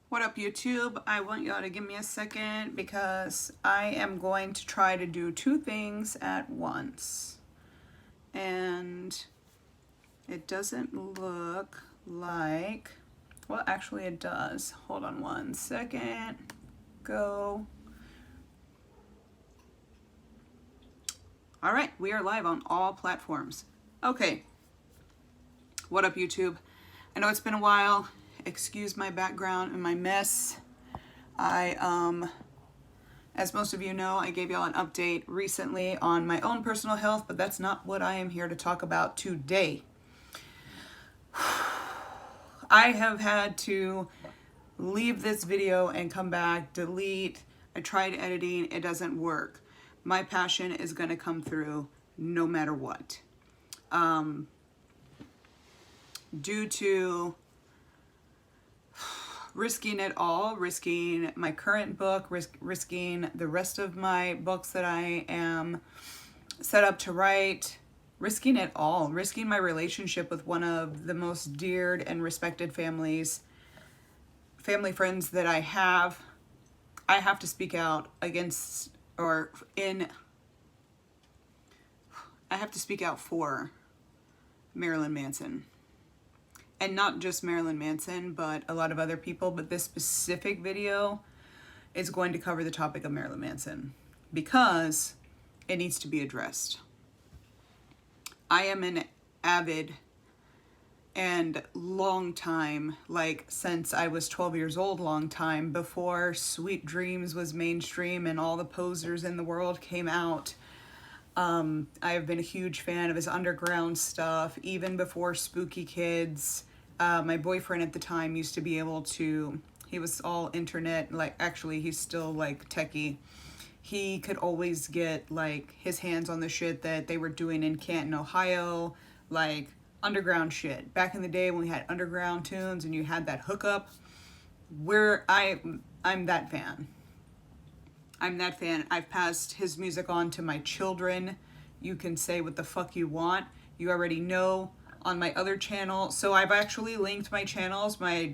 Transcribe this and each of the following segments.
What up, YouTube? I want y'all to give me a second because I am going to try to do two things at once. And it doesn't look like, well, actually it does. Hold on one second. Go. All right, we are live on all platforms. Okay. What up, YouTube? I know it's been a while. Excuse my background and my mess. As most of you know, I gave y'all an update recently on my own personal health, but that's not what I am here to talk about today. I have had to leave this video and come back, delete. I tried editing, it doesn't work. My passion is going to come through no matter what. Due to risking it all, risking my current book, risking the rest of my books that I am set up to write, risking it all, risking my relationship with one of the most deared and respected family friends that I have to speak out against, I have to speak out for Marilyn Manson. And not just Marilyn Manson, but a lot of other people. But this specific video is going to cover the topic of Marilyn Manson because it needs to be addressed. I am an avid and long time, like since I was 12 years old, long time, before Sweet Dreams was mainstream and all the posers in the world came out. I've been a huge fan of his underground stuff, even before Spooky Kids. My boyfriend at the time used to be able to, he was all internet, like actually he's still like techie. He could always get like his hands on the shit that they were doing in Canton, Ohio, like underground shit. Back in the day when we had underground tunes and you had that hookup, I'm that fan. I'm that fan. I've passed his music on to my children. You can say what the fuck you want. You already know on my other channel. So I've actually linked my channels, my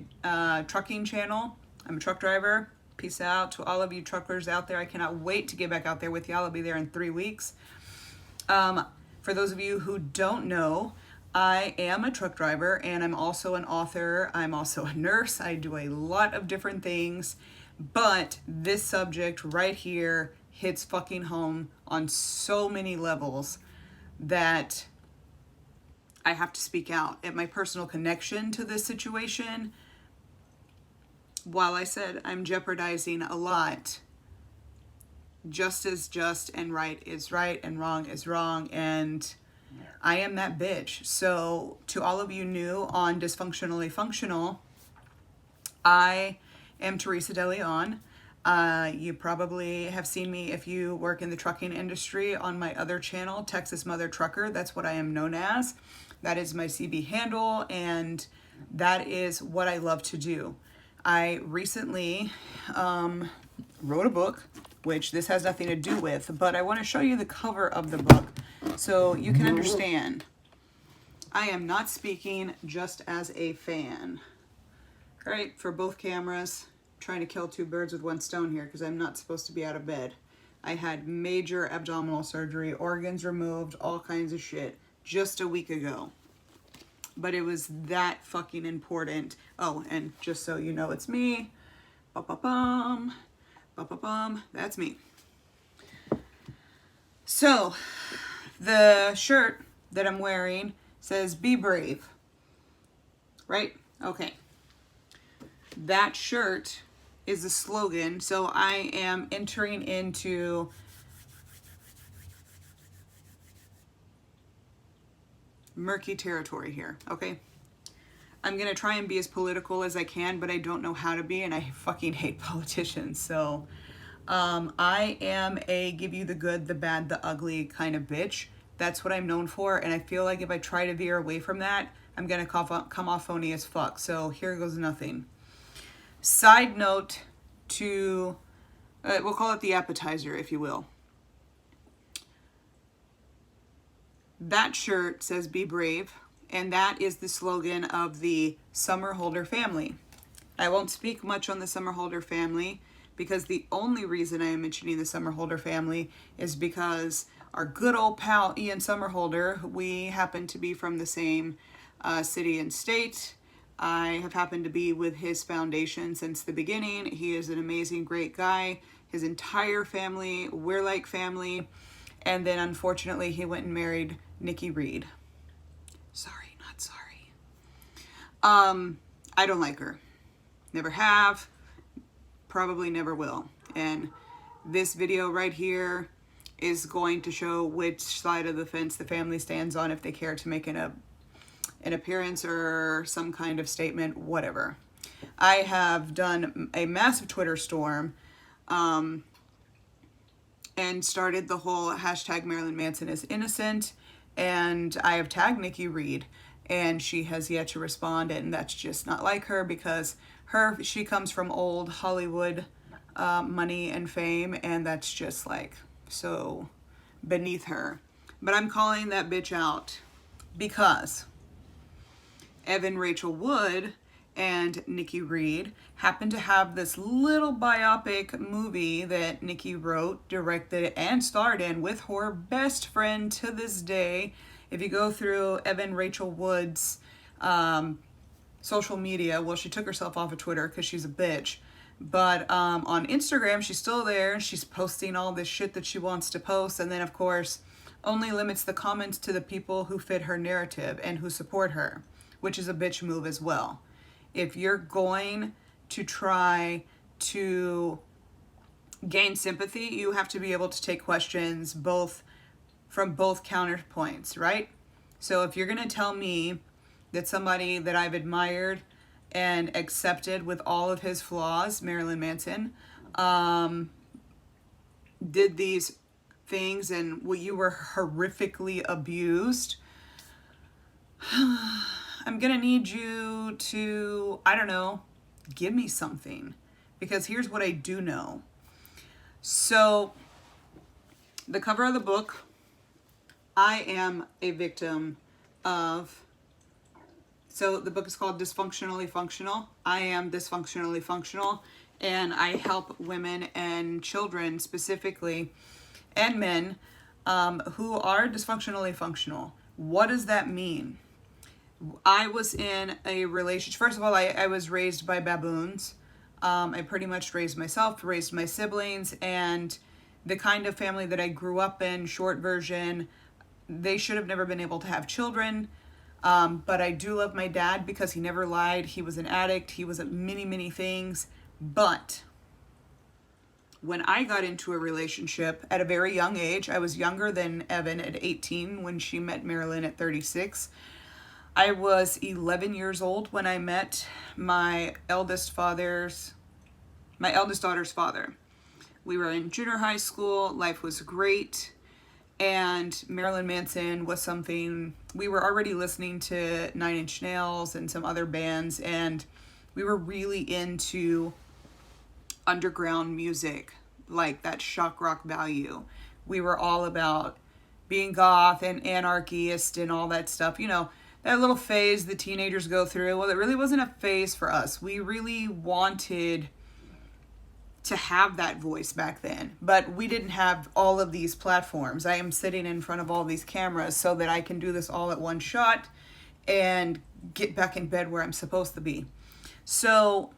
trucking channel. I'm a truck driver. Peace out to all of you truckers out there. I cannot wait to get back out there with y'all. I'll be there in 3 weeks. For those of you who don't know, I am a truck driver and I'm also an author. I'm also a nurse. I do a lot of different things. But this subject right here hits fucking home on so many levels that I have to speak out. And my personal connection to this situation, while I said I'm jeopardizing a lot, just is just and right is right and wrong is wrong, and I am that bitch. So to all of you new on Dysfunctionally Functional, I am Teresa DeLeon. You probably have seen me if you work in the trucking industry on my other channel, Texas Mother Trucker. That's what I am known as. That is my CB handle, and that is what I love to do. I recently wrote a book, which this has nothing to do with, but I want to show you the cover of the book so you can understand. I am not speaking just as a fan. Right, for both cameras, I'm trying to kill two birds with one stone here because I'm not supposed to be out of bed. I had major abdominal surgery, organs removed, all kinds of shit just a week ago. But it was that fucking important. Oh, and just so you know, it's me. Ba-ba-bum, ba-ba-bum, that's me. So, the shirt that I'm wearing says, "Be brave." Right? Okay. That shirt is a slogan, so I am entering into murky territory here, okay? I'm gonna try and be as political as I can, but I don't know how to be, and I fucking hate politicians, so I am a give you the good, the bad, the ugly kind of bitch. That's what I'm known for, and I feel like if I try to veer away from that, I'm gonna come off phony as fuck, so here goes nothing. Side note to, we'll call it the appetizer, if you will. That shirt says "Be brave," and that is the slogan of the Summer Holder family. I won't speak much on the Somerhalder family because the only reason I am mentioning the Somerhalder family is because our good old pal Ian Somerhalder, we happen to be from the same city and state. I have happened to be with his foundation since the beginning. He is an amazing, great guy. His entire family, we're like family. And then unfortunately, he went and married Nikki Reed. Sorry, not sorry. I don't like her. Never have. Probably never will. And this video right here is going to show which side of the fence the family stands on if they care to make an appearance or some kind of statement, whatever. I have done a massive Twitter storm and started the whole hashtag Marilyn Manson is innocent, and I have tagged Nikki Reed, and she has yet to respond, and that's just not like her because she comes from old Hollywood money and fame, and that's just like so beneath her. But I'm calling that bitch out because Evan Rachel Wood and Nikki Reed happen to have this little biopic movie that Nikki wrote, directed, and starred in with her best friend to this day. If you go through Evan Rachel Wood's social media, well, she took herself off of Twitter because she's a bitch. But on Instagram, she's still there. She's posting all this shit that she wants to post. And then, of course, only limits the comments to the people who fit her narrative and who support her, which is a bitch move as well. If you're going to try to gain sympathy, you have to be able to take questions from both counterpoints, right? So if you're going to tell me that somebody that I've admired and accepted with all of his flaws, Marilyn Manson, did these things and you were horrifically abused, I'm gonna need you to, I don't know, give me something. Because here's what I do know. So, the cover of the book, I am a victim of, so the book is called Dysfunctionally Functional. I am dysfunctionally functional, and I help women and children specifically, and men, who are dysfunctionally functional. What does that mean? I was in a relationship. First of all, I was raised by baboons. I pretty much raised myself, raised my siblings, and the kind of family that I grew up in, short version, they should have never been able to have children. But I do love my dad because he never lied. He was an addict. He was at many, many things. But when I got into a relationship at a very young age, I was younger than Evan at 18 when she met Marilyn at 36. I was 11 years old when I met my eldest daughter's father. We were in junior high school. Life was great. And Marilyn Manson was something, we were already listening to 9 Inch Nails and some other bands, and we were really into underground music, like that shock rock value. We were all about being goth and anarchist and all that stuff. You know, that little phase the teenagers go through. Well, it really wasn't a phase for us. We really wanted to have that voice back then, but we didn't have all of these platforms. I am sitting in front of all these cameras so that I can do this all at one shot and get back in bed where I'm supposed to be. So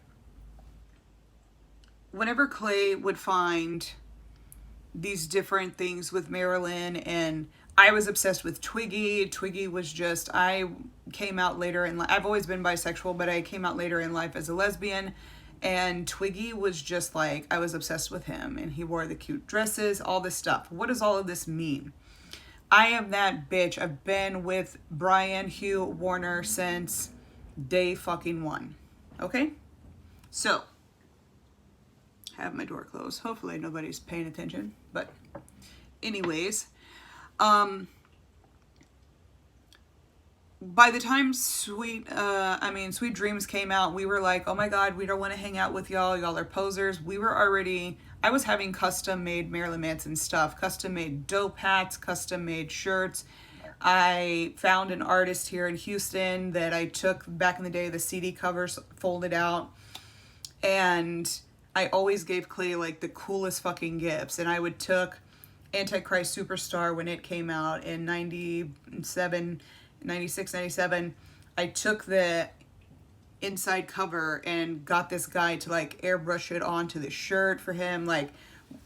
whenever Clay would find these different things with Marilyn, and I was obsessed with Twiggy. Twiggy was just, I came out later in life. I've always been bisexual, but I came out later in life as a lesbian. And Twiggy was just like, I was obsessed with him. And he wore the cute dresses, all this stuff. What does all of this mean? I am that bitch. I've been with Brian Hugh Warner since day fucking one. Okay? So, I have my door closed. Hopefully nobody's paying attention. But anyways, by the time Sweet Dreams came out, we were like, oh my God, we don't want to hang out with y'all. Y'all are posers. I was having custom made Marilyn Manson stuff, custom made dope hats, custom made shirts. I found an artist here in Houston that I took back in the day, the CD covers folded out. And I always gave Clay like the coolest fucking gifts. And I would took Antichrist Superstar when it came out in 97, 96, 97. I took the inside cover and got this guy to like airbrush it onto the shirt for him. Like,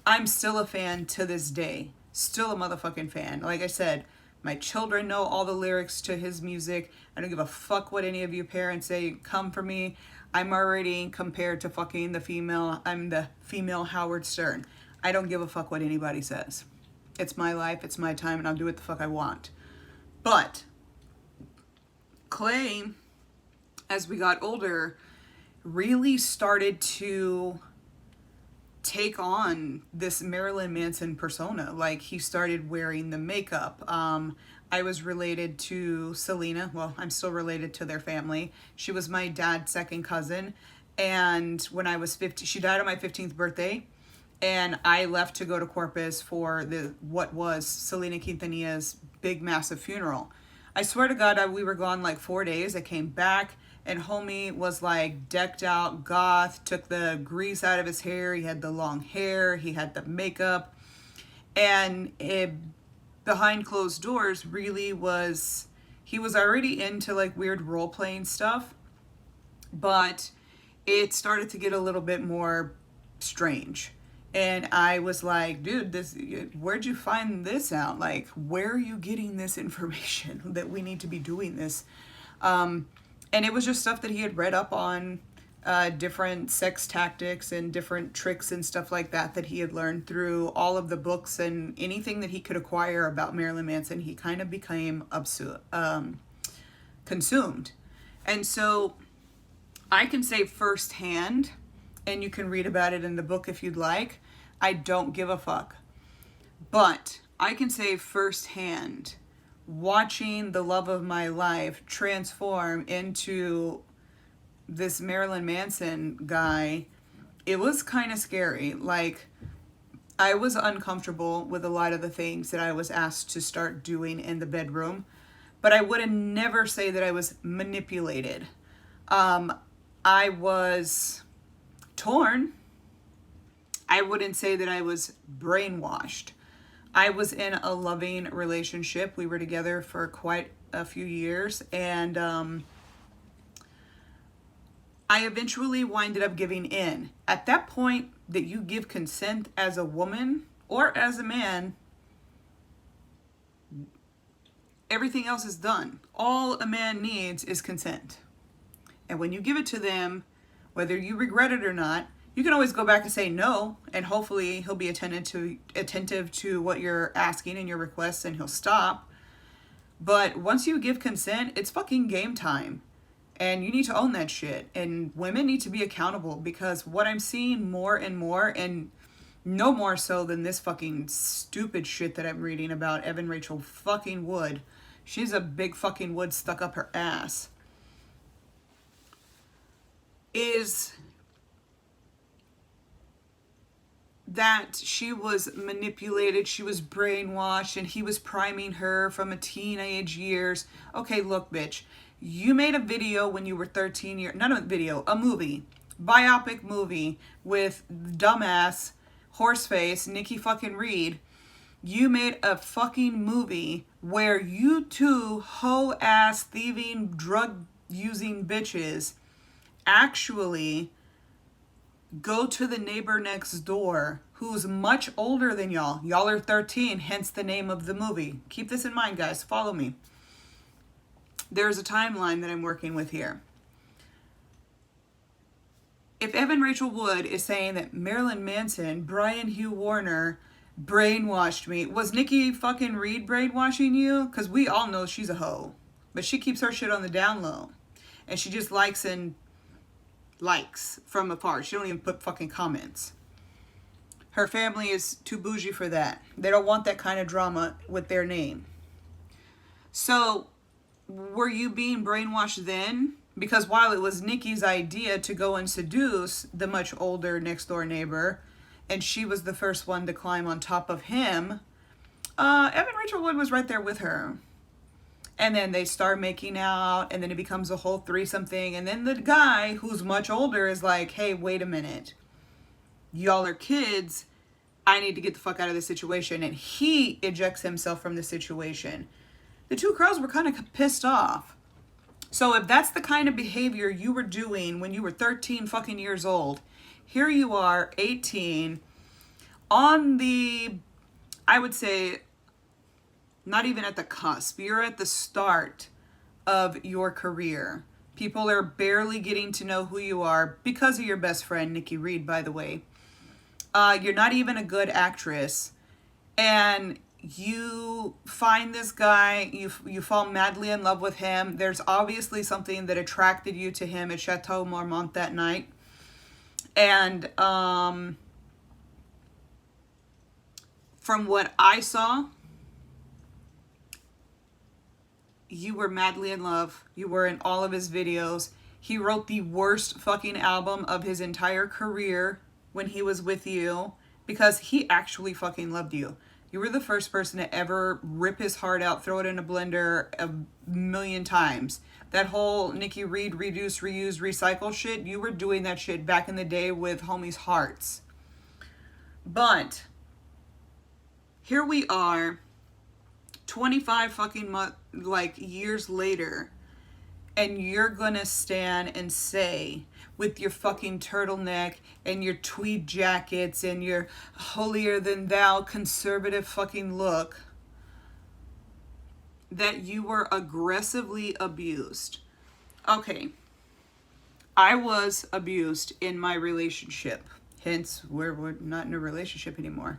I'm still a fan to this day. Still a motherfucking fan. Like I said, my children know all the lyrics to his music. I don't give a fuck what any of you parents say. Come for me. I'm already compared to fucking the female. I'm the female Howard Stern. I don't give a fuck what anybody says. It's my life. It's my time. And I'll do what the fuck I want. But Clay, as we got older, really started to take on this Marilyn Manson persona. Like, he started wearing the makeup. I was related to Selena. Well, I'm still related to their family. She was my dad's second cousin. And when I was 50, she died on my 15th birthday. And I left to go to Corpus for what was Selena Quintanilla's big, massive funeral. I swear to God, we were gone like 4 days. I came back. And homie was like decked out goth, took the grease out of his hair. He had the long hair. He had the makeup. And behind closed doors really was, he was already into like weird role-playing stuff. But it started to get a little bit more strange. And I was like, dude, where'd you find this out? Like, where are you getting this information that we need to be doing this? And it was just stuff that he had read up on, different sex tactics and different tricks and stuff like that that he had learned through all of the books and anything that he could acquire about Marilyn Manson. He kind of became consumed. And so I can say firsthand, and you can read about it in the book if you'd like, I don't give a fuck. But I can say firsthand, watching the love of my life transform into this Marilyn Manson guy, it was kind of scary. Like, I was uncomfortable with a lot of the things that I was asked to start doing in the bedroom, but I would never say that I was manipulated. I was torn. I wouldn't say that I was brainwashed. I was in a loving relationship. We were together for quite a few years, and I eventually winded up giving in. At that point that you give consent as a woman or as a man, everything else is done. All a man needs is consent. And when you give it to them, whether you regret it or not, you can always go back and say no, and hopefully he'll be attentive to what you're asking and your requests, and he'll stop. But once you give consent, it's fucking game time. And you need to own that shit. And women need to be accountable, because what I'm seeing more and more, and no more so than this fucking stupid shit that I'm reading about Evan Rachel fucking Wood. She's a big fucking wood stuck up her ass. Is that she was manipulated, she was brainwashed, and he was priming her from a teenage years. Okay, look, bitch. You made a video when you were 13 years, not a video, a movie, biopic movie with dumbass, horseface, Nikki fucking Reed. You made a fucking movie where you two hoe-ass, thieving, drug-using bitches actually go to the neighbor next door who's much older than y'all. Y'all are 13, hence the name of the movie. Keep this in mind, guys. Follow me. There's a timeline that I'm working with here. If Evan Rachel Wood is saying that Marilyn Manson, Brian Hugh Warner brainwashed me, was Nikki fucking Reed brainwashing you? Because we all know she's a hoe. But she keeps her shit on the down low. And she just likes from afar. She don't even put fucking comments. Her family is too bougie for that. They don't want that kind of drama with their name. So, were you being brainwashed then? Because while it was Nikki's idea to go and seduce the much older next door neighbor, and she was the first one to climb on top of him, Evan Rachel Wood was right there with her. And then they start making out, and then it becomes a whole threesome thing. And then the guy, who's much older, is like, hey, wait a minute. Y'all are kids. I need to get the fuck out of this situation. And he ejects himself from the situation. The two girls were kind of pissed off. So if that's the kind of behavior you were doing when you were 13 fucking years old, here you are, 18, on the, I would say, not even at the cusp. You're at the start of your career. People are barely getting to know who you are because of your best friend, Nikki Reed, by the way. You're not even a good actress. And you find this guy, you fall madly in love with him. There's obviously something that attracted you to him at Chateau Marmont that night. And from what I saw, you were madly in love. You were in all of his videos. He wrote the worst fucking album of his entire career when he was with you because he actually fucking loved you. You were the first person to ever rip his heart out, throw it in a blender a million times. That whole Nikki Reed reduce, reuse, recycle shit, you were doing that shit back in the day with homies' hearts. But here we are, 25 fucking years later, and you're gonna stand and say, with your fucking turtleneck and your tweed jackets and your holier than thou conservative fucking look, that you were aggressively abused. Okay, I was abused in my relationship, hence we're not in a relationship anymore.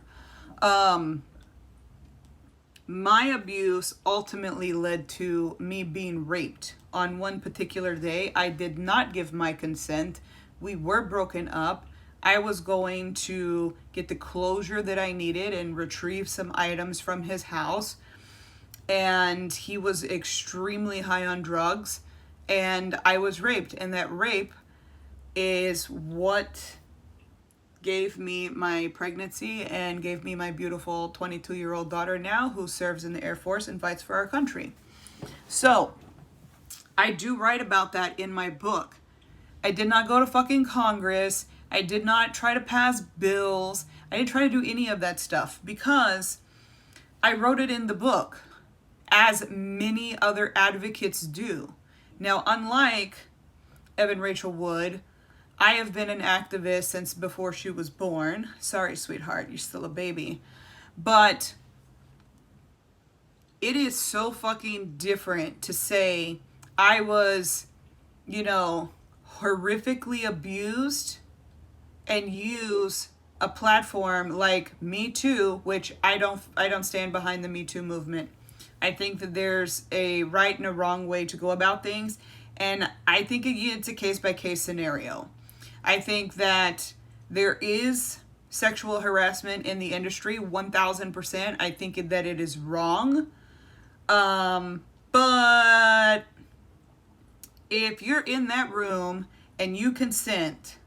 My abuse ultimately led to me being raped. On one particular day, I did not give my consent. We were broken up. I was going to get the closure that I needed and retrieve some items from his house. And he was extremely high on drugs. And I was raped. And that rape is what gave me my pregnancy and gave me my beautiful 22-year-old daughter now, who serves in the Air Force and fights for our country. So I do write about that in my book. I did not go to fucking Congress. I did not try to pass bills. I didn't try to do any of that stuff because I wrote it in the book, as many other advocates do. Now, unlike Evan Rachel Wood, I have been an activist since before she was born. Sorry, sweetheart, you're still a baby. But it is so fucking different to say I was, horrifically abused and use a platform like Me Too, which I don't stand behind the Me Too movement. I think that there's a right and a wrong way to go about things, and I think it's a case-by-case scenario. I think that there is sexual harassment in the industry, 1000%. I think that it is wrong. But if you're in that room and you consent,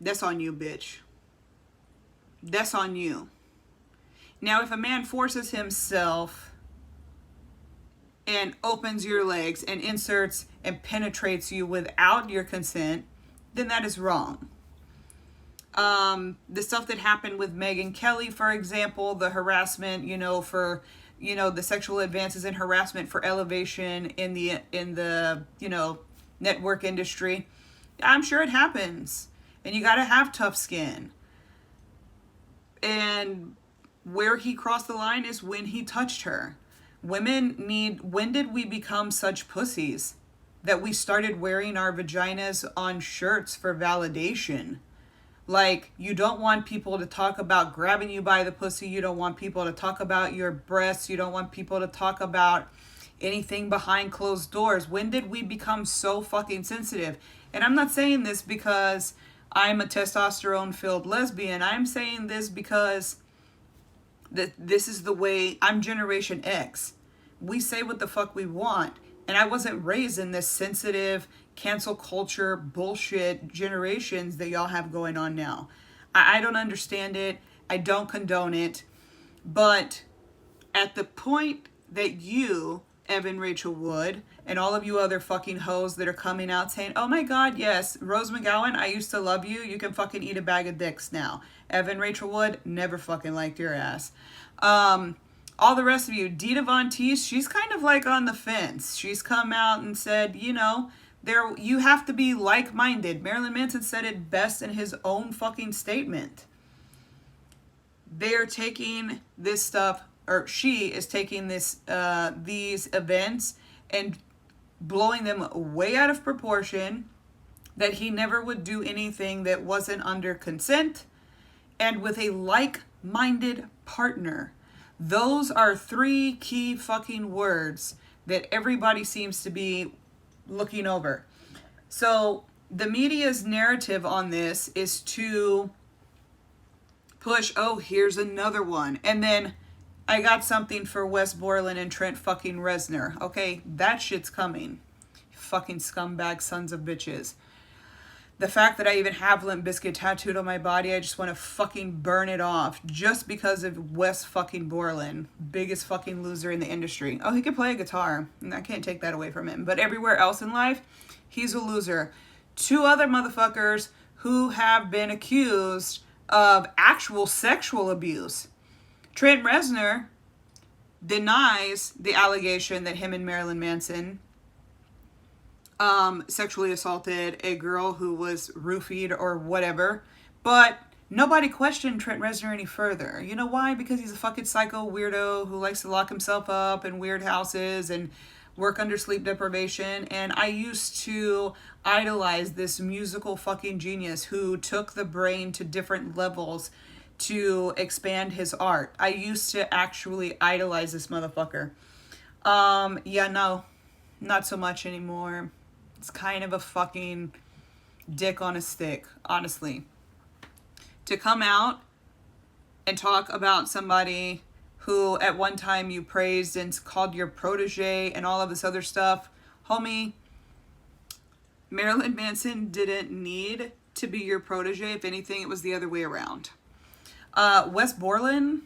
that's on you, bitch. That's on you. Now, if a man forces himself and opens your legs and inserts and penetrates you without your consent, then that is wrong. The stuff that happened with Megyn Kelly, for example, the harassment, for, the sexual advances and harassment for elevation in the network industry. I'm sure it happens. And you got to have tough skin. And where he crossed the line is when he touched her. When did we become such pussies that we started wearing our vaginas on shirts for validation? Like, you don't want people to talk about grabbing you by the pussy. You don't want people to talk about your breasts. You don't want people to talk about anything behind closed doors. When did we become so fucking sensitive? And I'm not saying this because I'm a testosterone-filled lesbian. I'm saying this because this is the way, I'm Generation X. We say what the fuck we want. And I wasn't raised in this sensitive, cancel culture bullshit generations that y'all have going on now. I don't understand it. I don't condone it. But at the point that you, Evan Rachel Wood, and all of you other fucking hoes that are coming out saying, oh my god, yes, Rose McGowan, I used to love you. You can fucking eat a bag of dicks now. Evan Rachel Wood, never fucking liked your ass. All the rest of you, Dita Von Teese, she's kind of like on the fence. She's come out and said, you know, you have to be like-minded. Marilyn Manson said it best in his own fucking statement. They're taking this stuff, or she is taking these events and blowing them way out of proportion, that he never would do anything that wasn't under consent and with a like-minded partner. Those are 3 key fucking words that everybody seems to be looking over. So the media's narrative on this is to push, oh, here's another one. And then I got something for Wes Borland and Trent fucking Reznor. Okay, that shit's coming. Fucking scumbag sons of bitches. The fact that I even have Limp Bizkit tattooed on my body, I just want to fucking burn it off just because of Wes fucking Borland. Biggest fucking loser in the industry. Oh, he can play a guitar, and I can't take that away from him. But everywhere else in life, he's a loser. 2 other motherfuckers who have been accused of actual sexual abuse. Trent Reznor denies the allegation that him and Marilyn Manson sexually assaulted a girl who was roofied or whatever, but nobody questioned Trent Reznor any further. You know why? Because he's a fucking psycho weirdo who likes to lock himself up in weird houses and work under sleep deprivation. And I used to idolize this musical fucking genius who took the brain to different levels to expand his art. I used to actually idolize this motherfucker. Yeah, no, not so much anymore. It's kind of a fucking dick on a stick, honestly. To come out and talk about somebody who at one time you praised and called your protege and all of this other stuff, homie, Marilyn Manson didn't need to be your protege. If anything, it was the other way around. Wes Borland.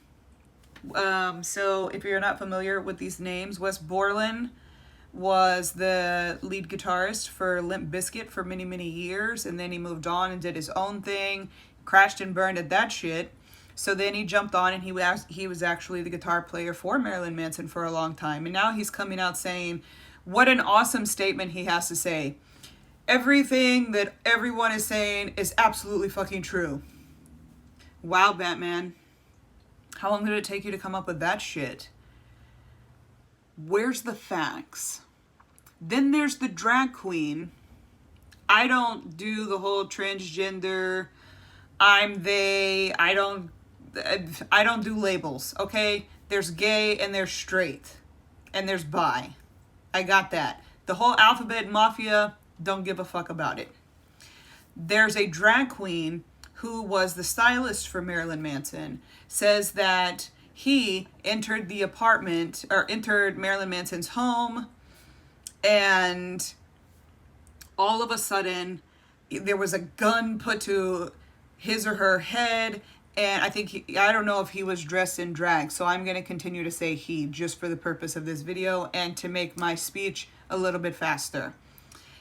So if you're not familiar with these names, Wes Borland was the lead guitarist for Limp Bizkit for many, many years. And then he moved on and did his own thing, crashed and burned at that shit. So then he jumped on and he was actually the guitar player for Marilyn Manson for a long time. And now he's coming out saying, what an awesome statement he has to say. Everything that everyone is saying is absolutely fucking true. Wow, Batman. How long did it take you to come up with that shit? Where's the facts? Then there's the drag queen. I don't do the whole transgender, I'm they, I don't do labels, okay? There's gay and there's straight and there's bi. I got that. The whole alphabet mafia, don't give a fuck about it. There's a drag queen who was the stylist for Marilyn Manson, says that he entered the apartment or entered Marilyn Manson's home, and all of a sudden there was a gun put to his or her head. And I don't know if he was dressed in drag, so I'm going to continue to say he just for the purpose of this video and to make my speech a little bit faster.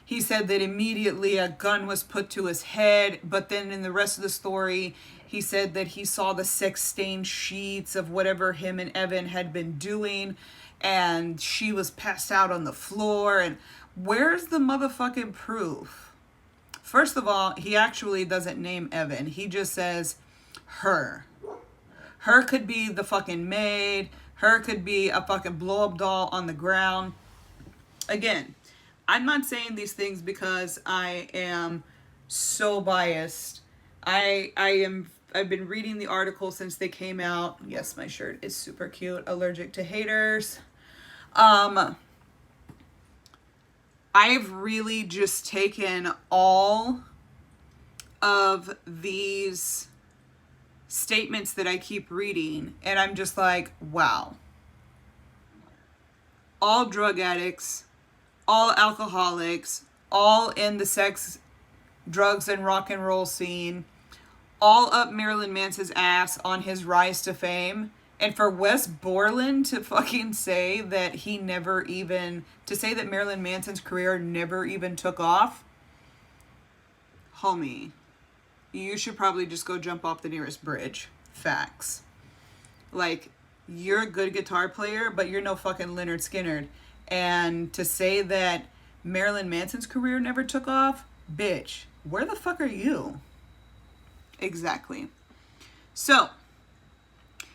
He said that immediately a gun was put to his head, but then in the rest of the story, he said that he saw the sex-stained sheets of whatever him and Evan had been doing, and she was passed out on the floor. And where's the motherfucking proof? First of all, he actually doesn't name Evan. He just says her. Her could be the fucking maid. Her could be a fucking blow-up doll on the ground. Again, I'm not saying these things because I am so biased. I've been reading the articles since they came out. Yes, my shirt is super cute. Allergic to haters. I've really just taken all of these statements that I keep reading, and I'm just like, wow. All drug addicts, all alcoholics, all in the sex, drugs, and rock and roll scene, all up Marilyn Manson's ass on his rise to fame, And for Wes Borland to fucking say that he never even, to say that Marilyn Manson's career never even took off, homie, you should probably just go jump off the nearest bridge. Facts. Like, you're a good guitar player, but you're no fucking Lynyrd Skynyrd. And to say that Marilyn Manson's career never took off, bitch, where the fuck are you? Exactly. So,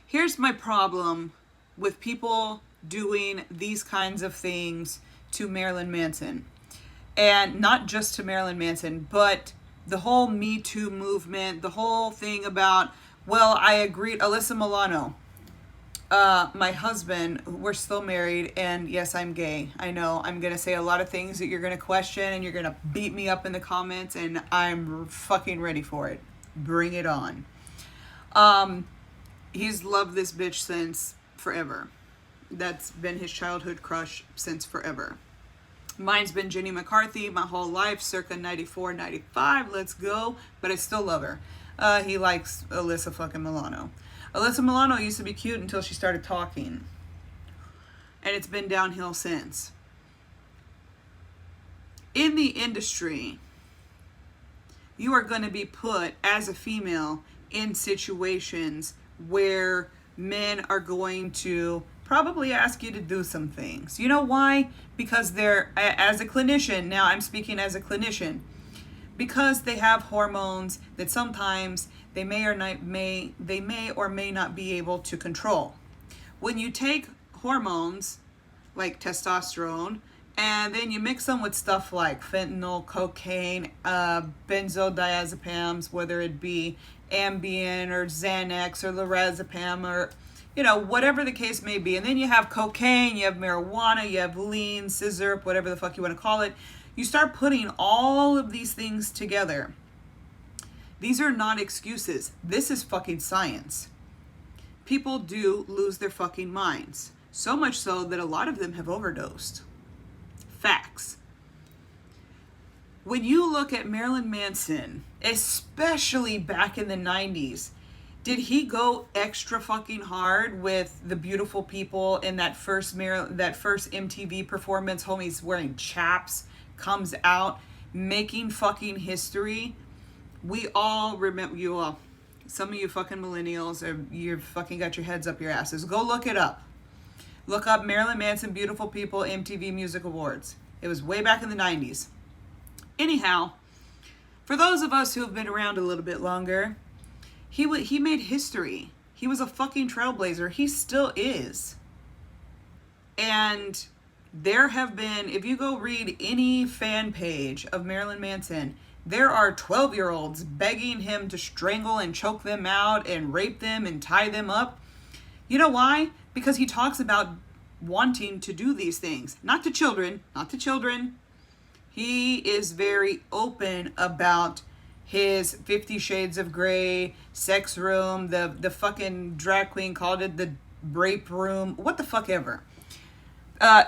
here's my problem with people doing these kinds of things to Marilyn Manson. And not just to Marilyn Manson, but the whole Me Too movement, the whole thing about, well, I agreed, Alyssa Milano, my husband, we're still married, and yes, I'm gay. I know I'm going to say a lot of things that you're going to question, and you're going to beat me up in the comments, and I'm fucking ready for it. Bring it on. He's loved this bitch since forever. That's been his childhood crush since forever. Mine's been Jenny McCarthy my whole life, circa 94, 95. Let's go. But I still love her. He likes Alyssa fucking Milano. Alyssa Milano used to be cute until she started talking. And it's been downhill since. In the industry, you are going to be put as a female in situations where men are going to probably ask you to do some things. You know why? Because they're, as a clinician, now I'm speaking as a clinician, because they have hormones that sometimes they may or may not be able to control. When you take hormones like testosterone and then you mix them with stuff like fentanyl, cocaine, benzodiazepams, whether it be Ambien or Xanax or lorazepam or, you know, whatever the case may be. And then you have cocaine, you have marijuana, you have lean, scissor, whatever the fuck you want to call it. You start putting all of these things together. These are not excuses. This is fucking science. People do lose their fucking minds. So much so that a lot of them have overdosed. Facts. When you look at Marilyn Manson, especially back in the 90s, did he go extra fucking hard with the beautiful people in that first MTV performance? Homie's wearing chaps, comes out, making fucking history. We all remember, you all, some of you fucking millennials, you've fucking got your heads up your asses. Go look it up. Look up Marilyn Manson Beautiful People MTV Music Awards. It was way back in the 90s. Anyhow, for those of us who have been around a little bit longer, he made history. He was a fucking trailblazer. He still is. And there have been, if you go read any fan page of Marilyn Manson, there are 12-year-olds begging him to strangle and choke them out and rape them and tie them up. You know why? Because he talks about wanting to do these things. Not to children. He is very open about his 50 Shades of Grey, sex room, the fucking drag queen called it the rape room, what the fuck ever.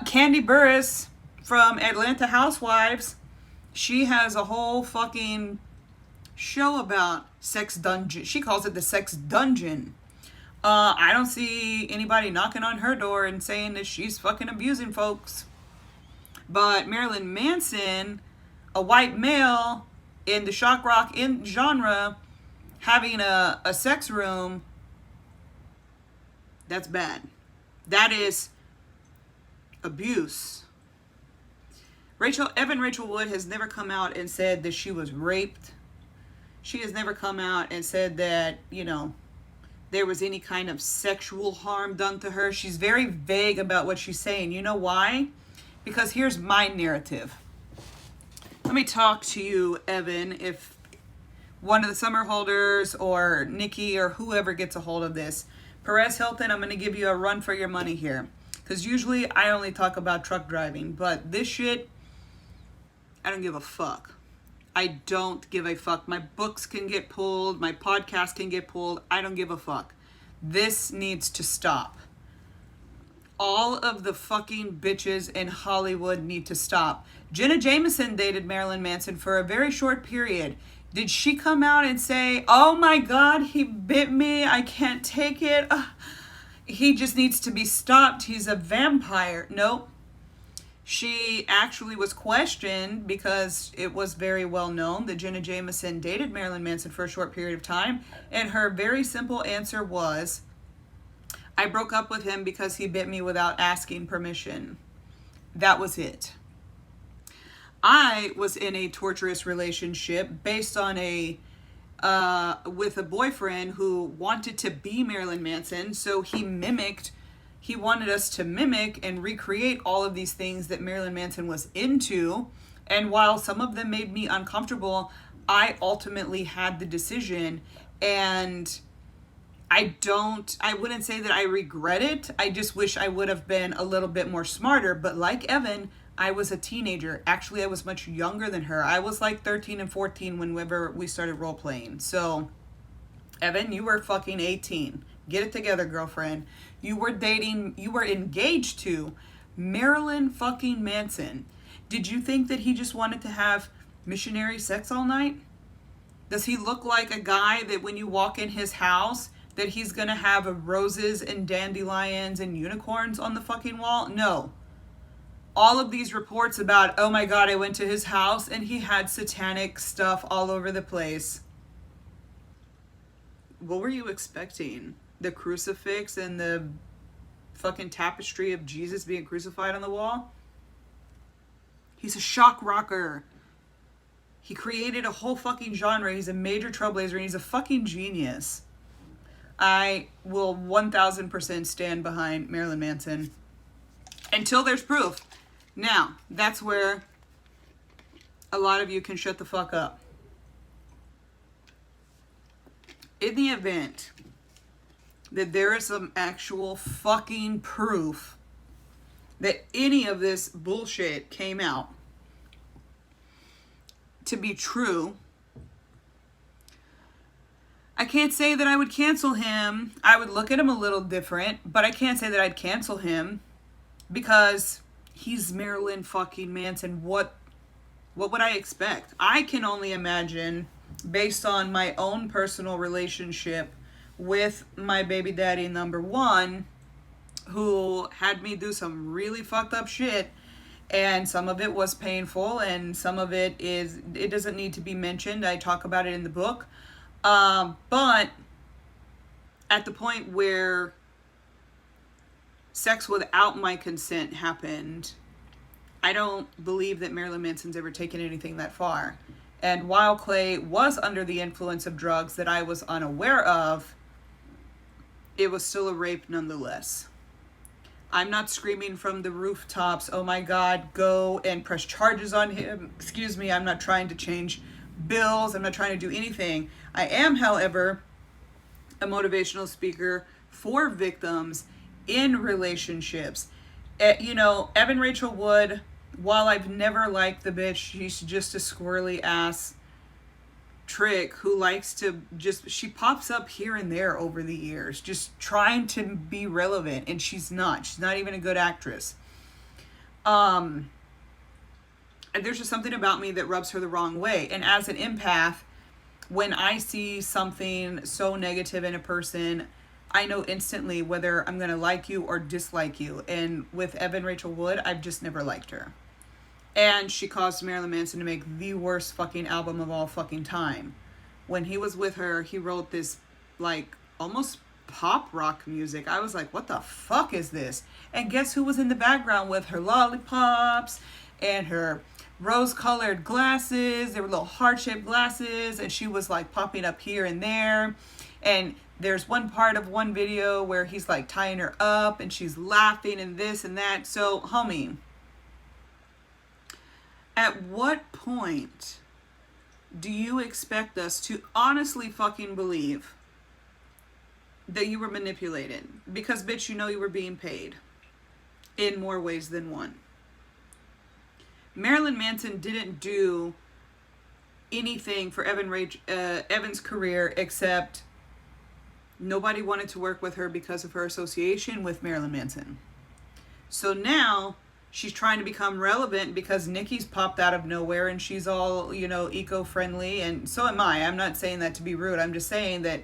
Candy Burris from Atlanta Housewives, she has a whole fucking show about sex dungeon. She calls it the sex dungeon. I don't see anybody knocking on her door and saying that she's fucking abusing folks. But Marilyn Manson, a white male in the shock rock genre, having a sex room, that's bad. That is abuse. Rachel Wood has never come out and said that she was raped. She has never come out and said that, you know, there was any kind of sexual harm done to her. She's very vague about what she's saying. You know why? Because here's my narrative. Let me talk to you, Evan, if one of the summer holders or Nikki or whoever gets a hold of this. Perez Hilton, I'm going to give you a run for your money here. Because usually I only talk about truck driving. But this shit, I don't give a fuck. I don't give a fuck. My books can get pulled. My podcast can get pulled. I don't give a fuck. This needs to stop. All of the fucking bitches in Hollywood need to stop. Jenna Jameson dated Marilyn Manson for a very short period. Did she come out and say, oh my God, he bit me, I can't take it? he just needs to be stopped. He's a vampire. Nope. She actually was questioned because it was very well known that Jenna Jameson dated Marilyn Manson for a short period of time. And her very simple answer was, I broke up with him because he bit me without asking permission. That was it. I was in a torturous relationship based on with a boyfriend who wanted to be Marilyn Manson. So he wanted us to mimic and recreate all of these things that Marilyn Manson was into. And while some of them made me uncomfortable, I ultimately had the decision. And I wouldn't say that I regret it. I just wish I would have been a little bit more smarter. But like Evan, I was a teenager. Actually, I was much younger than her. I was like 13 and 14 whenever we started role playing. So, Evan, you were fucking 18. Get it together, girlfriend. You were engaged to Marilyn fucking Manson. Did you think that he just wanted to have missionary sex all night? Does he look like a guy that when you walk in his house, that he's gonna have roses and dandelions and unicorns on the fucking wall? No. All of these reports about, oh my God, I went to his house and he had satanic stuff all over the place. What were you expecting? The crucifix and the fucking tapestry of Jesus being crucified on the wall? He's a shock rocker. He created a whole fucking genre. He's a major trailblazer and he's a fucking genius. I will 1000% stand behind Marilyn Manson until there's proof. Now, that's where a lot of you can shut the fuck up. In the event that there is some actual fucking proof that any of this bullshit came out to be true, I can't say that I would cancel him. I would look at him a little different, but I can't say that I'd cancel him because he's Marilyn fucking Manson. What would I expect? I can only imagine, based on my own personal relationship with my baby daddy number one, who had me do some really fucked up shit, and some of it was painful and some of it doesn't need to be mentioned. I talk about it in the book. But at the point where sex without my consent happened, I don't believe that Marilyn Manson's ever taken anything that far. And while Clay was under the influence of drugs that I was unaware of, it was still a rape nonetheless. I'm not screaming from the rooftops, oh my God, go and press charges on him. Excuse me, I'm not trying to change bills. I'm not trying to do anything. I am, however, a motivational speaker for victims in relationships. Evan Rachel Wood, while I've never liked the bitch, she's just a squirrely ass trick who likes to she pops up here and there over the years, just trying to be relevant, and she's not even a good actress. And there's just something about me that rubs her the wrong way. And as an empath, when I see something so negative in a person, I know instantly whether I'm going to like you or dislike you. And with Evan Rachel Wood, I've just never liked her. And she caused Marilyn Manson to make the worst fucking album of all fucking time. When he was with her, he wrote this, like, almost pop rock music. I was like, what the fuck is this? And guess who was in the background with her lollipops and her rose-colored glasses? They were little heart-shaped glasses, and she was, like, popping up here and there. And there's one part of one video where he's, like, tying her up, and she's laughing and this and that. So, homie, at what point do you expect us to honestly fucking believe that you were manipulated? Because, bitch, you were being paid in more ways than one. Marilyn Manson didn't do anything for Evan's career except nobody wanted to work with her because of her association with Marilyn Manson. So now she's trying to become relevant because Nikki's popped out of nowhere and she's all, eco-friendly, and so am I. I'm not saying that to be rude. I'm just saying that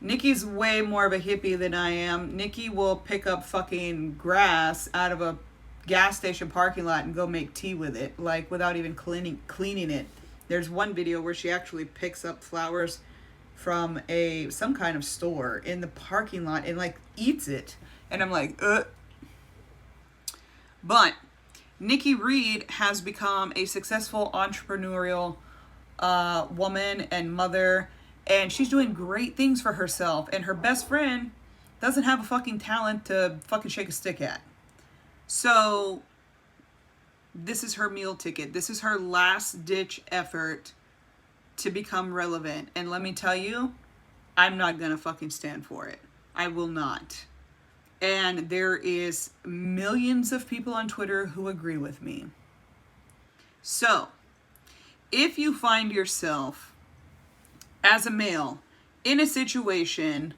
Nikki's way more of a hippie than I am. Nikki will pick up fucking grass out of a gas station parking lot and go make tea with it, like without even cleaning it. There's one video where she actually picks up flowers from some kind of store in the parking lot and like eats it. And I'm like, But Nikki Reed has become a successful entrepreneurial woman and mother, and she's doing great things for herself, and her best friend doesn't have a fucking talent to fucking shake a stick at. So this is her meal ticket. This is her last ditch effort to become relevant. And let me tell you, I'm not gonna fucking stand for it. I will not. And there is millions of people on Twitter who agree with me. So if you find yourself as a male in a situation,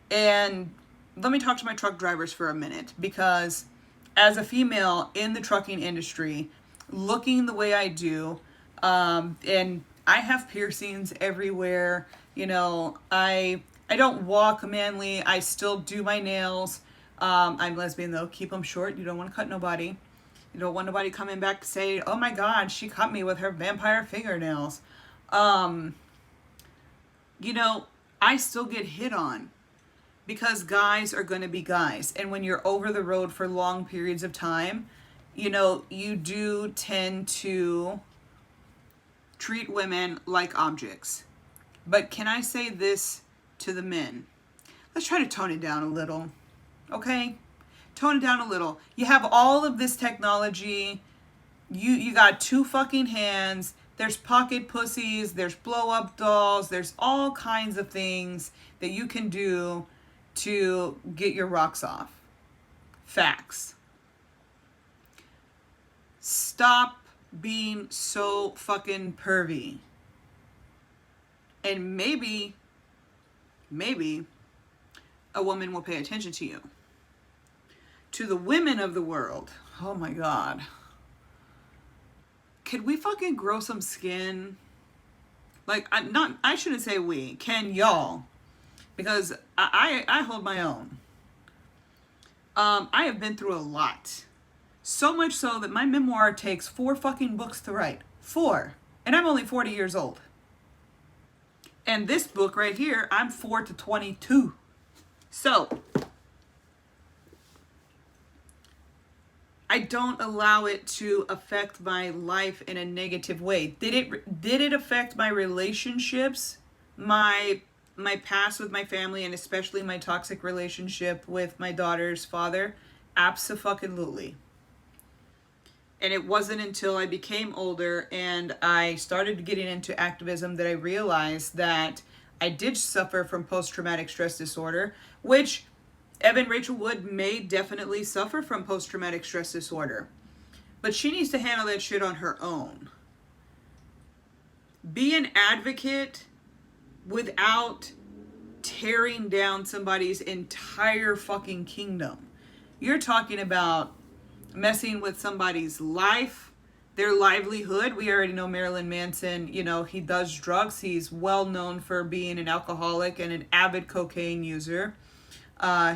and let me talk to my truck drivers for a minute, because as a female in the trucking industry, looking the way I do, and I have piercings everywhere, you know, I don't walk manly, I still do my nails. I'm lesbian though, keep them short, you don't want to cut nobody. You don't want nobody coming back to say, oh my God, she cut me with her vampire fingernails. You know, I still get hit on because guys are going to be guys. And when you're over the road for long periods of time, you know, you do tend to treat women like objects. But can I say this to the men? Let's try to tone it down a little, okay? Tone it down a little. You have all of this technology. You got 2 fucking hands. There's pocket pussies. There's blow up dolls. There's all kinds of things that you can do to get your rocks off. Facts. Stop being so fucking pervy. And maybe a woman will pay attention to you. To the women of the world, oh my God. Could we fucking grow some skin? Like, I shouldn't say we. Can y'all? Because I hold my own. I have been through a lot. So much so that my memoir takes 4 fucking books to write. 4. And I'm only 40 years old. And this book right here, I'm 4 to 22. So I don't allow it to affect my life in a negative way. Did it affect my relationships, my past with my family, and especially my toxic relationship with my daughter's father? Abso-fucking-lutely. And it wasn't until I became older and I started getting into activism that I realized that I did suffer from post-traumatic stress disorder, which Evan Rachel Wood may definitely suffer from post-traumatic stress disorder. But she needs to handle that shit on her own. Be an advocate without tearing down somebody's entire fucking kingdom. You're talking about messing with somebody's life, their livelihood. We already know Marilyn Manson, you know, he does drugs. He's well known for being an alcoholic and an avid cocaine user.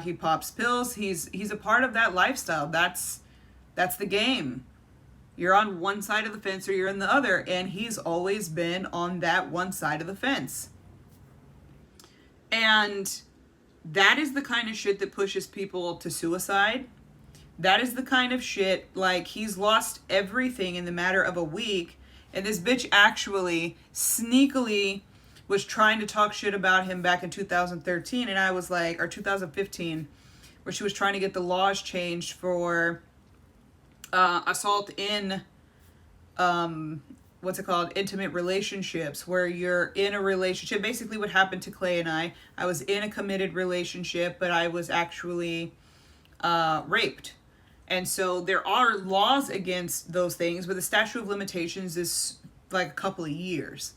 He pops pills. He's a part of that lifestyle. That's the game. You're on one side of the fence or you're in the other, and he's always been on that one side of the fence. And that is the kind of shit that pushes people to suicide. That is the kind of shit, like, he's lost everything in the matter of a week, and this bitch actually sneakily was trying to talk shit about him back in 2013, and I was like, or 2015, where she was trying to get the laws changed for assault in, intimate relationships, where you're in a relationship. Basically what happened to Clay and I was in a committed relationship, but I was actually raped. And so there are laws against those things, but the statute of limitations is like a couple of years.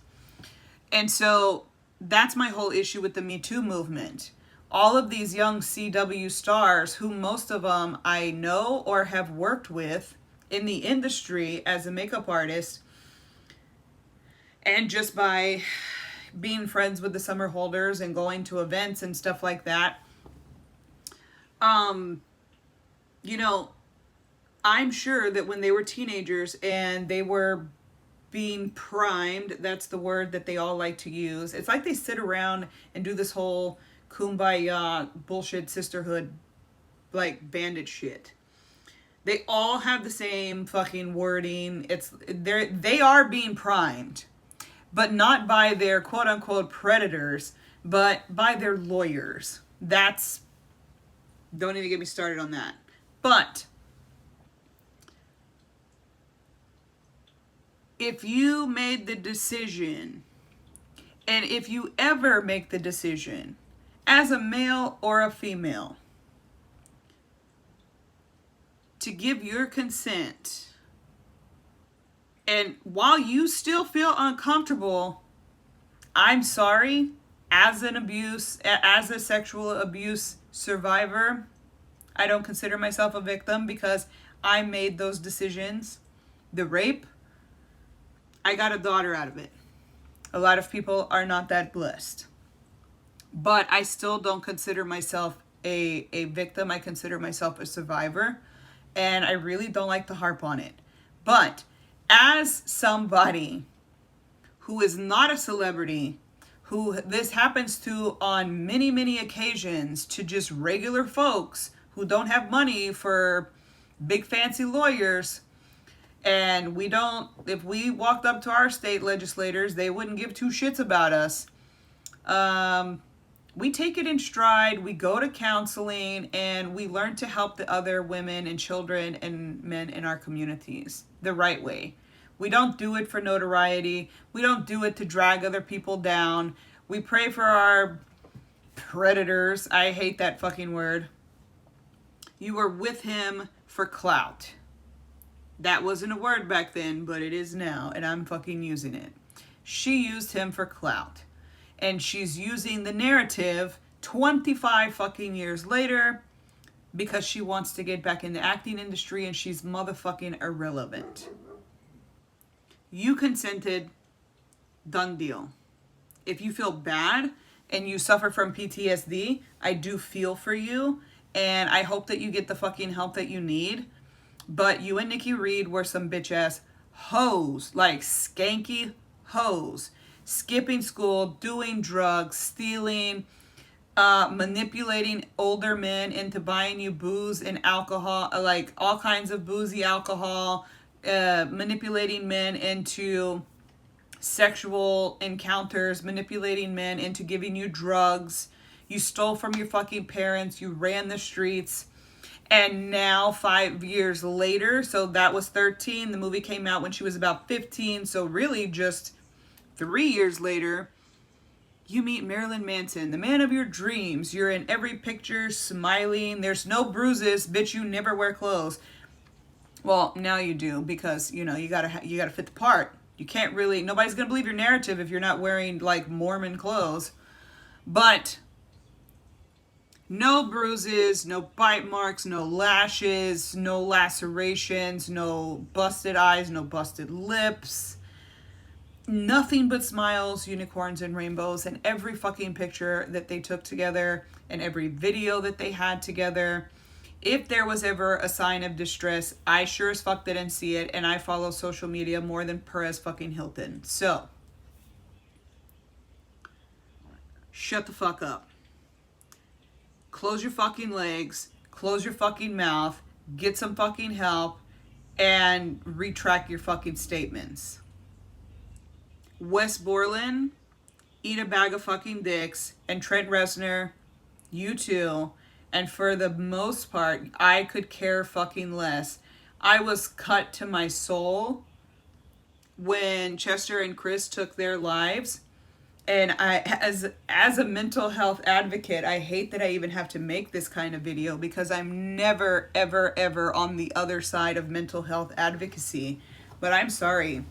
And so that's my whole issue with the Me Too movement. All of these young CW stars, who most of them I know or have worked with in the industry as a makeup artist, and just by being friends with the summer holders and going to events and stuff like that. You know, I'm sure that when they were teenagers and they were being primed, that's the word that they all like to use. It's like they sit around and do this whole kumbaya bullshit sisterhood, like bandit shit. They all have the same fucking wording. They are being primed, but not by their quote unquote predators, but by their lawyers. Don't even get me started on that. But if you made the decision, and if you ever make the decision, as a male or a female, to give your consent, and while you still feel uncomfortable, I'm sorry, as a sexual abuse survivor, I don't consider myself a victim because I made those decisions. The rape, I got a daughter out of it. A lot of people are not that blessed. But I still don't consider myself a victim. I consider myself a survivor. And I really don't like to harp on it. But as somebody who is not a celebrity, who this happens to on many, many occasions, to just regular folks who don't have money for big fancy lawyers, and if we walked up to our state legislators, they wouldn't give two shits about us. We take it in stride, we go to counseling, and we learn to help the other women and children and men in our communities the right way. We don't do it for notoriety. We don't do it to drag other people down. We pray for our predators. I hate that fucking word. You were with him for clout. That wasn't a word back then, but it is now, and I'm fucking using it. She used him for clout. And she's using the narrative 25 fucking years later because she wants to get back in the acting industry and she's motherfucking irrelevant. You consented, done deal. If you feel bad and you suffer from PTSD, I do feel for you, and I hope that you get the fucking help that you need. But you and Nikki Reed were some bitch ass hoes, like skanky hoes, skipping school, doing drugs, stealing, manipulating older men into buying you booze and alcohol, like all kinds of boozy alcohol, manipulating men into sexual encounters, manipulating men into giving you drugs. You stole from your fucking parents. You ran the streets. And now 5 years later, so that was 13. The movie came out when she was about 15. So really just 3 years later, you meet Marilyn Manson, the man of your dreams. You're in every picture smiling. There's no bruises. Bitch, you never wear clothes. Well, now you do, because, you gotta fit the part. You can't really, nobody's gonna believe your narrative if you're not wearing, like, Mormon clothes. But no bruises, no bite marks, no lashes, no lacerations, no busted eyes, no busted lips. Nothing but smiles, unicorns, and rainbows in every fucking picture that they took together and every video that they had together. If there was ever a sign of distress, I sure as fuck didn't see it, and I follow social media more than Perez fucking Hilton. So, shut the fuck up. Close your fucking legs, close your fucking mouth, get some fucking help, and retract your fucking statements. Wes Borland, eat a bag of fucking dicks, and Trent Reznor, you too. And for the most part, I could care fucking less. I was cut to my soul when Chester and Chris took their lives. And I, as a mental health advocate, I hate that I even have to make this kind of video because I'm never, ever, ever on the other side of mental health advocacy. But I'm sorry.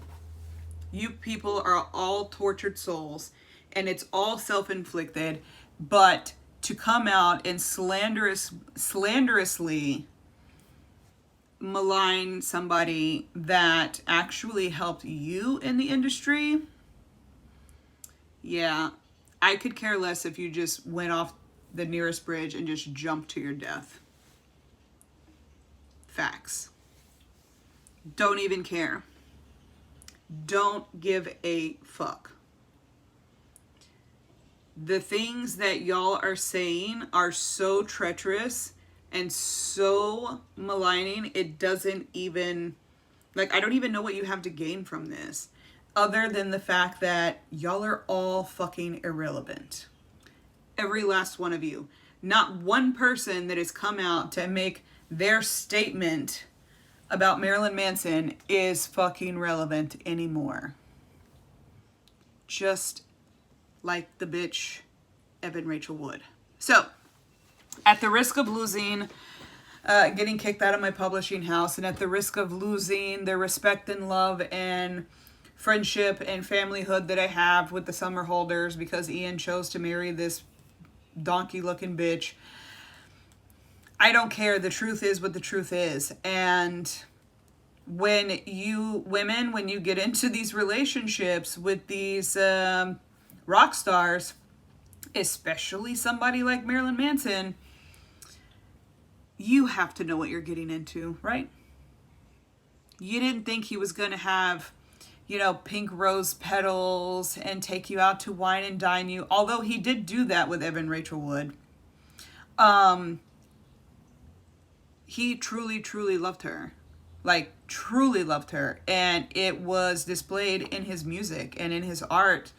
You people are all tortured souls, and it's all self-inflicted. But to come out and slanderously malign somebody that actually helped you in the industry, Yeah, I could care less if you just went off the nearest bridge and just jumped to your death. Facts. Don't even care. Don't give a fuck. The things that y'all are saying are so treacherous and so maligning, it doesn't even, like, I don't even know what you have to gain from this, other than the fact that y'all are all fucking irrelevant. Every last one of you. Not one person that has come out to make their statement about Marilyn Manson is fucking relevant anymore. Just like the bitch Evan Rachel Wood. So, at the risk of losing, getting kicked out of my publishing house, and at the risk of losing the respect and love and friendship and familyhood that I have with the summer holders because Ian chose to marry this donkey looking bitch, I don't care. The truth is what the truth is. And when you women, when you get into these relationships with these rock stars, especially somebody like Marilyn Manson, you have to know what you're getting into, right? You didn't think he was going to have, you know, pink rose petals and take you out to wine and dine you, although he did do that with Evan Rachel Wood. He truly, truly loved her. Like, truly loved her. And it was displayed in his music and in his art.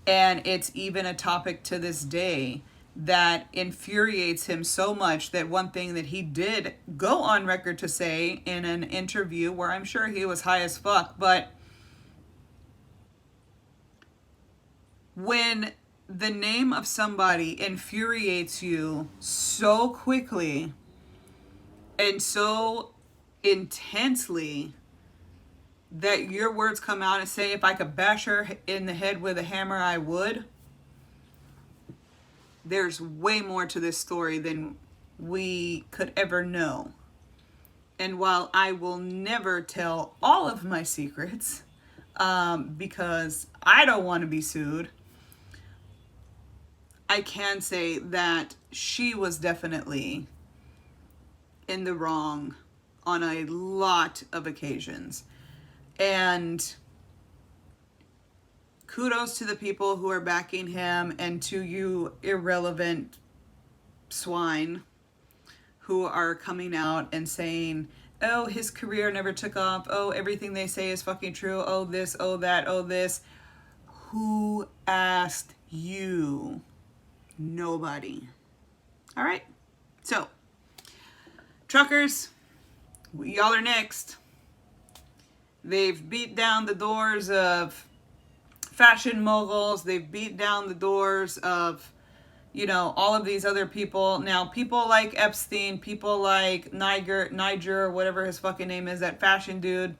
And it's even a topic to this day that infuriates him so much that one thing that he did go on record to say in an interview where I'm sure he was high as fuck, but when the name of somebody infuriates you so quickly and so intensely that your words come out and say, if I could bash her in the head with a hammer, I would. There's way more to this story than we could ever know. And while I will never tell all of my secrets, because I don't want to be sued, I can say that she was definitely in the wrong on a lot of occasions. And kudos to the people who are backing him, and to you irrelevant swine who are coming out and saying, oh, his career never took off. Oh, everything they say is fucking true. Oh, this, oh, that, oh, this. Who asked you? Nobody. All right. So, truckers, y'all are next. They've beat down the doors of fashion moguls. They've beat down the doors of, you know, all of these other people. Now, people like Epstein, people like Niger, whatever his fucking name is, that fashion dude.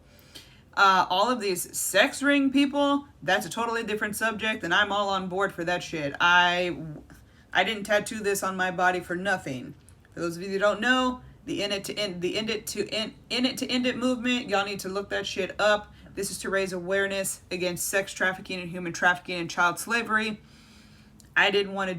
All of these sex ring people, that's a totally different subject, and I'm all on board for that shit. I didn't tattoo this on my body for nothing. For those of you that don't know, the End It to End It movement, y'all need to look that shit up. This is to raise awareness against sex trafficking and human trafficking and child slavery. I didn't want to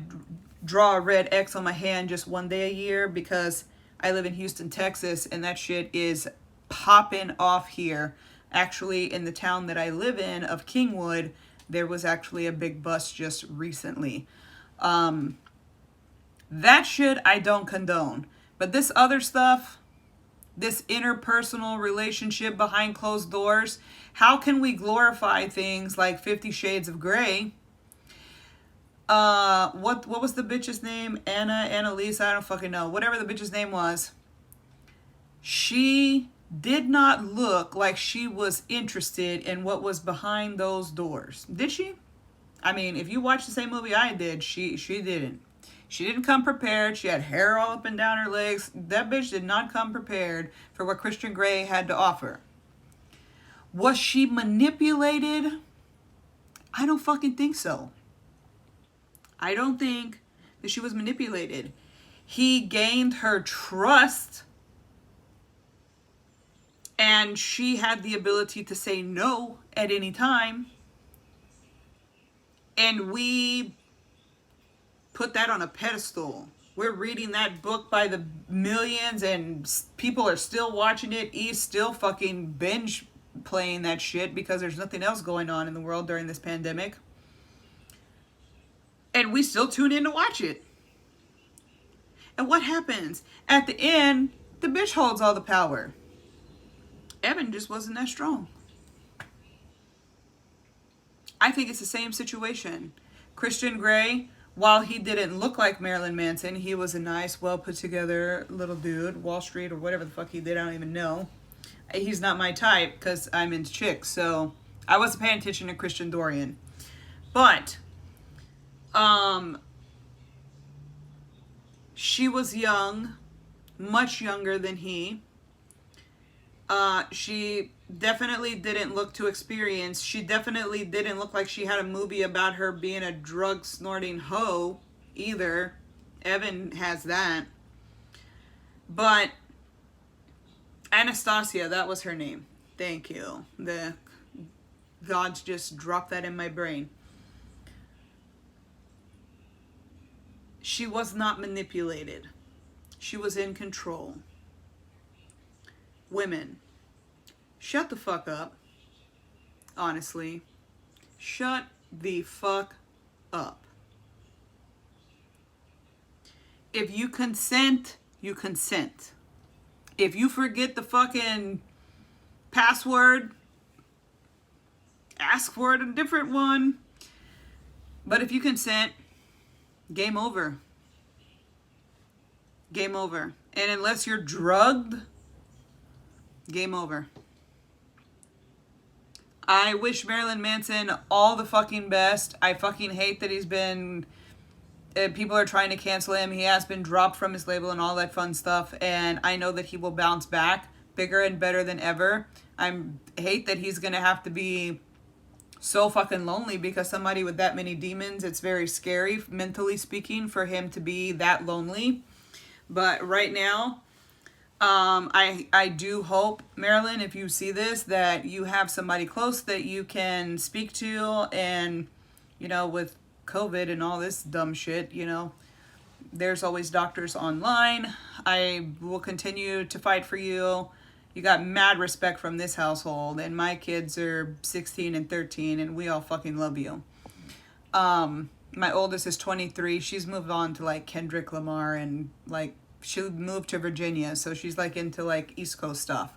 draw a red X on my hand just one day a year because I live in Houston, Texas, and that shit is popping off here. Actually, in the town that I live in of Kingwood, there was actually a big bust just recently. That shit I don't condone. But this other stuff, this interpersonal relationship behind closed doors, how can we glorify things like 50 Shades of Grey? What was the bitch's name? Annalise, I don't fucking know. Whatever the bitch's name was. She did not look like she was interested in what was behind those doors. Did she? I mean, if you watch the same movie I did, she didn't. She didn't come prepared. She had hair all up and down her legs. That bitch did not come prepared for what Christian Grey had to offer. Was she manipulated? I don't fucking think so. I don't think that she was manipulated. He gained her trust, and she had the ability to say no at any time. And we put that on a pedestal. We're reading that book by the millions and people are still watching it. He's still fucking binge playing that shit because there's nothing else going on in the world during this pandemic. And we still tune in to watch it. And what happens? At the end, the bitch holds all the power. Evan just wasn't that strong. I think it's the same situation. Christian Grey, while he didn't look like Marilyn Manson, he was a nice, well put together little dude. Wall Street or whatever the fuck he did, I don't even know. He's not my type because I'm into chicks, so I wasn't paying attention to Christian Dorian. But, she was young, much younger than he. She definitely didn't look too experienced. She definitely didn't look like she had a movie about her being a drug-snorting hoe either. Evan has that. But Anastasia, that was her name. Thank you. The gods just dropped that in my brain. She was not manipulated. She was in control. Women, shut the fuck up. Honestly, shut the fuck up. If you consent, you consent. If you forget the fucking password, ask for it a different one. But if you consent, game over. Game over. And unless you're drugged, game over. I wish Marilyn Manson all the fucking best. I fucking hate that he's been... people are trying to cancel him. He has been dropped from his label and all that fun stuff. And I know that he will bounce back bigger and better than ever. I hate that he's going to have to be so fucking lonely because somebody with that many demons, it's very scary, mentally speaking, for him to be that lonely. But right now, I do hope, Marilyn, if you see this, that you have somebody close that you can speak to. And, you know, with COVID and all this dumb shit, you know, there's always doctors online. I will continue to fight for you. You got mad respect from this household, and my kids are 16 and 13, and we all fucking love you. My oldest is 23. She's moved on to like Kendrick Lamar, and like she moved to Virginia, so she's like into like East Coast stuff,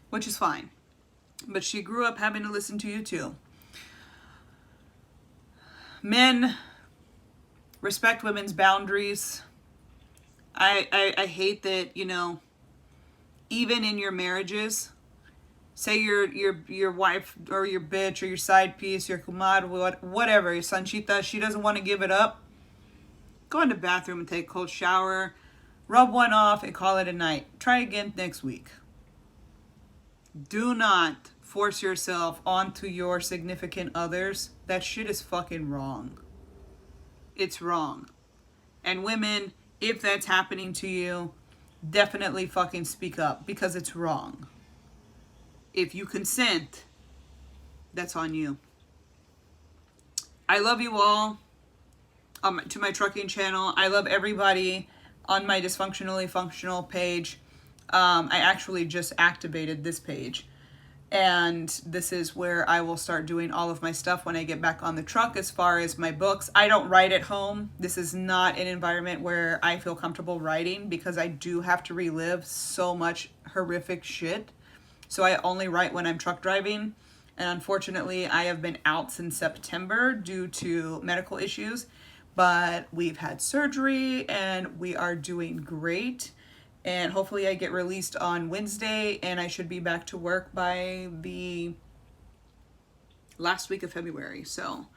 which is fine. But she grew up having to listen to you too. Men, respect women's boundaries. I hate that, you know, even in your marriages, say your wife or your bitch or your side piece, your kumad, whatever, your sanchita, she doesn't want to give it up. Go in the bathroom and take a cold shower, rub one off, and call it a night. Try again next week. Do not force yourself onto your significant others. That shit is fucking wrong. It's wrong. And women, if that's happening to you, definitely fucking speak up because it's wrong. If you consent, that's on you. I love you all. To my trucking channel. I love everybody on my Dysfunctionally Functional page. I actually just activated this page. And this is where I will start doing all of my stuff when I get back on the truck as far as my books. I don't write at home. This is not an environment where I feel comfortable writing because I do have to relive so much horrific shit. So I only write when I'm truck driving. And unfortunately, I have been out since September due to medical issues. But we've had surgery and we are doing great. And hopefully I get released on Wednesday and I should be back to work by the last week of February. So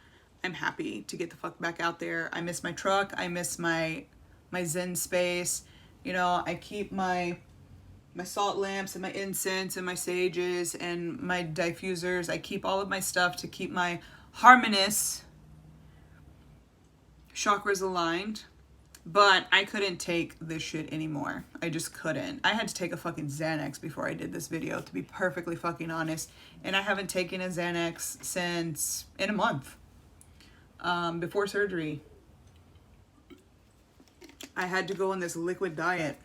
I'm happy to get the fuck back out there. I miss my truck. I miss my Zen space. You know, I keep my salt lamps and my incense and my sages and my diffusers. I keep all of my stuff to keep my harmonious chakras aligned. But I couldn't take this shit anymore. I just couldn't. I had to take a fucking Xanax before I did this video, to be perfectly fucking honest. And I haven't taken a Xanax since in a month. before surgery. I had to go on this liquid diet.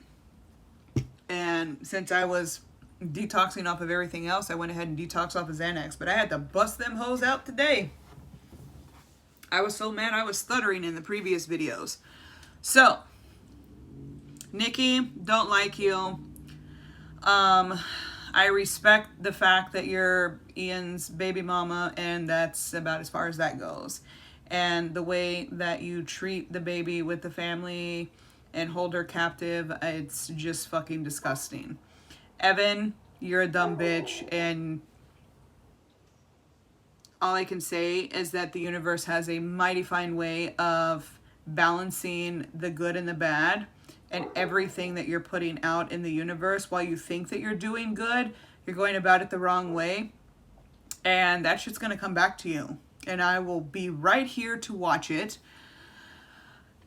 And since I was detoxing off of everything else, I went ahead and detoxed off of Xanax. But I had to bust them hoes out today. I was so mad I was stuttering in the previous videos. So, Nikki, don't like you. I respect the fact that you're Ian's baby mama, and that's about as far as that goes. And the way that you treat the baby with the family and hold her captive, it's just fucking disgusting. Evan, you're a dumb bitch, and all I can say is that the universe has a mighty fine way of balancing the good and the bad, and everything that you're putting out in the universe, while you think that you're doing good, you're going about it the wrong way, and that shit's gonna come back to you. And I will be right here to watch it.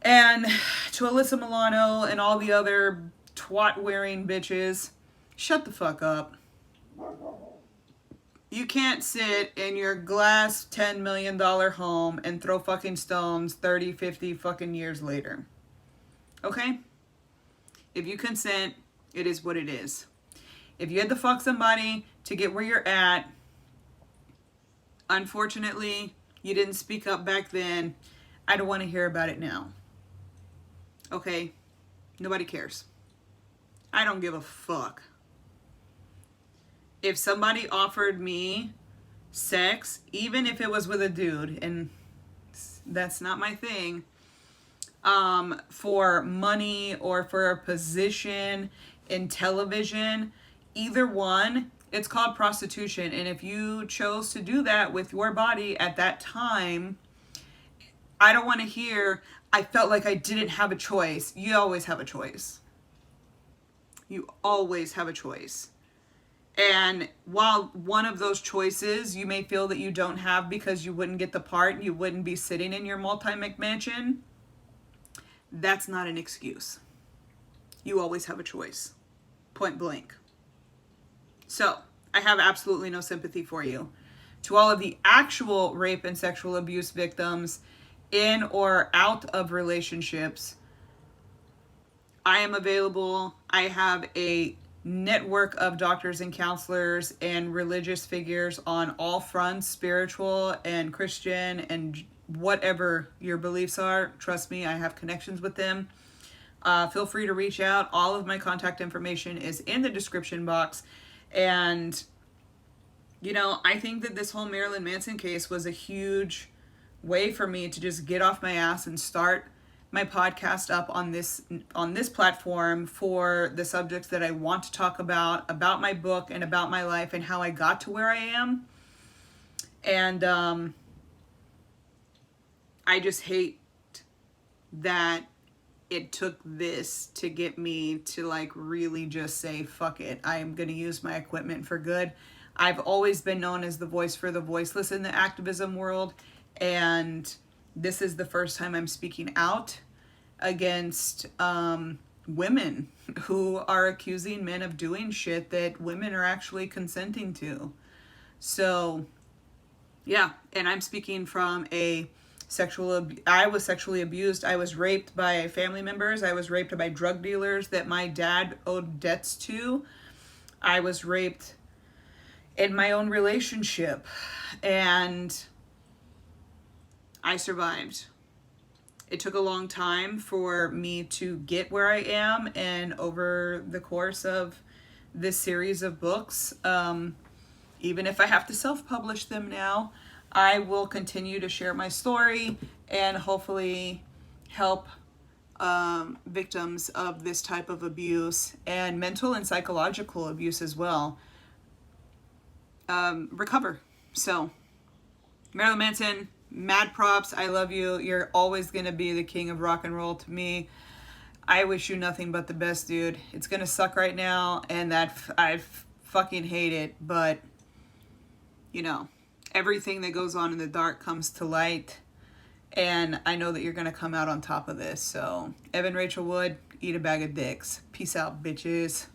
And to Alyssa Milano and all the other twat-wearing bitches, shut the fuck up. You can't sit in your glass $10 million home and throw fucking stones 30, 50 fucking years later. Okay? If you consent, it is what it is. If you had to fuck somebody to get where you're at, unfortunately, you didn't speak up back then. I don't want to hear about it now. Okay? Nobody cares. I don't give a fuck. If somebody offered me sex, even if it was with a dude, and that's not my thing, for money or for a position in television, either one, it's called prostitution. And if you chose to do that with your body at that time, I don't want to hear, I felt like I didn't have a choice. You always have a choice. You always have a choice. And while one of those choices you may feel that you don't have because you wouldn't get the part, you wouldn't be sitting in your multi-McMansion, that's not an excuse. You always have a choice. Point blank. So, I have absolutely no sympathy for you. To all of the actual rape and sexual abuse victims in or out of relationships, I am available. I have a network of doctors and counselors and religious figures on all fronts, spiritual and Christian and whatever your beliefs are. Trust me, I have connections with them. Feel free to reach out. All of my contact information is in the description box. And, you know, I think that this whole Marilyn Manson case was a huge way for me to just get off my ass and start my podcast up on this platform for the subjects that I want to talk about my book and about my life and how I got to where I am. And I just hate that it took this to get me to like really just say, fuck it, I am going to use my equipment for good. I've always been known as the voice for the voiceless in the activism world, and this is the first time I'm speaking out against women who are accusing men of doing shit that women are actually consenting to. So, yeah, and I'm speaking from a I was sexually abused. I was raped by family members. I was raped by drug dealers that my dad owed debts to. I was raped in my own relationship, and I survived. It took a long time for me to get where I am, and over the course of this series of books, even if I have to self-publish them now, I will continue to share my story and hopefully help victims of this type of abuse and mental and psychological abuse as well recover. So, Marilyn Manson, mad props. I love you. You're always going to be the king of rock and roll to me. I wish you nothing but the best, dude. It's going to suck right now, and I fucking hate it, but, you know, everything that goes on in the dark comes to light, and I know that you're going to come out on top of this. So, Evan Rachel Wood, eat a bag of dicks. Peace out, bitches.